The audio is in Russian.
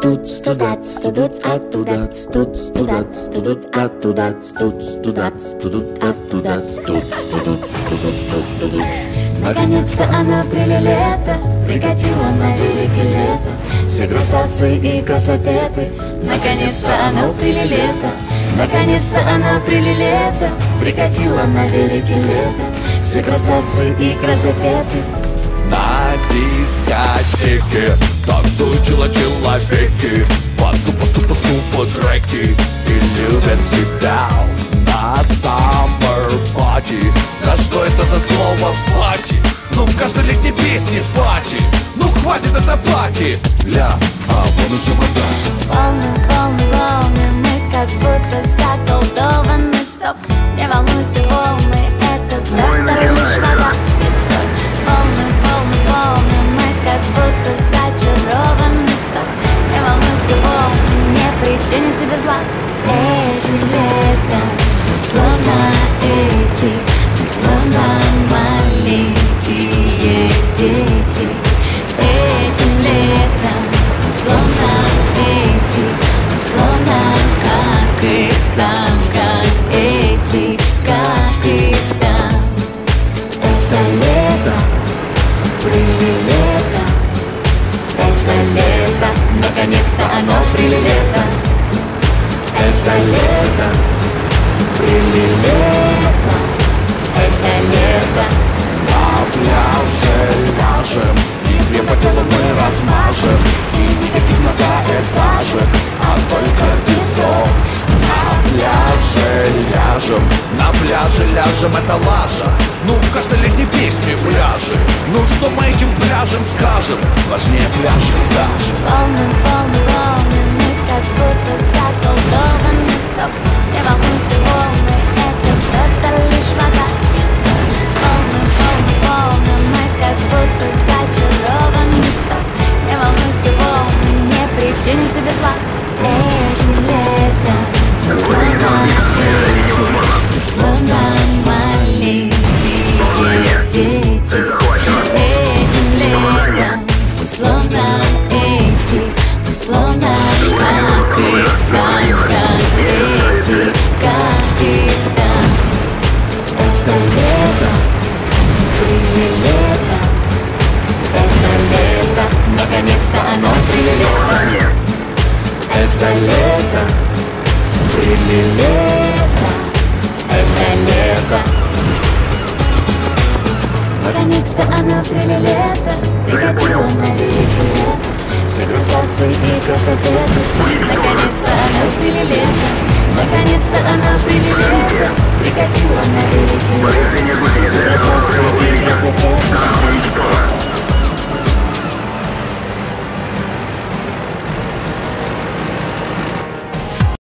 Тут студат, студут, оттуда, тут студат, студут, оттуда, тут студат, студут, оттуда, тут студут, студут, студут. Наконец-то она прилета, прикатила на велике лето. Все красавцы и красопеты. Наконец-то она прилета, наконец-то она прилета, прикатила на велике лето. Все красавцы и красопеты. На дискотеке танцуют человеки, под супа-супа-супа треки и любят себя на summer party. Да что это за слово пати? Ну в каждой летней песне пати. Ну хватит это пати. Ля, а вон уже вода. Волны, волны, волны, мы как будто заколдованы. Стоп, не волнуйся, волны, это просто лишь вода и соль. Волны, волны, волны, мы как будто зачарованы. Стоп, не волнуйся, волны, не причинят тебе зла. Этим летом, словно эти, словно маленькие дети. Этим летом, словно эти, словно как их там, как эти, как их там. Это лето, прилето, это лето, наконец-то оно прилето. Это лето, прилето, это лето. На пляже ляжем, и крем по телу мы размажем. И никаких многоэтажек, а только песок. На пляже ляжем, это лажа. Ну в каждой летней песне пляжи. Ну что мы этим пляжем скажем? Важнее пляжи даже. Волны, волны, волны, мы как будто заколдованы. Стоп, не волнуйся, волны, это просто лишь вода и соль. Волны, волны, волны, мы как будто зачарованы. Стоп, не волнуйся, волны, не причинят тебе зла. Этим летом, словно эти, словно маленькие дети. Этим летом, словно эти, словно как их там, как эти, как их там. Это лето, прилето, это лето, наконец-то оно прилето. Это лето, прилето, это лето. Наконец-то оно прилето, прикатило на велике лето. Все красавцы и красопеты. Наконец-то оно прилето, наконец-то оно прилето, прикатило на велике лето. Все красавцы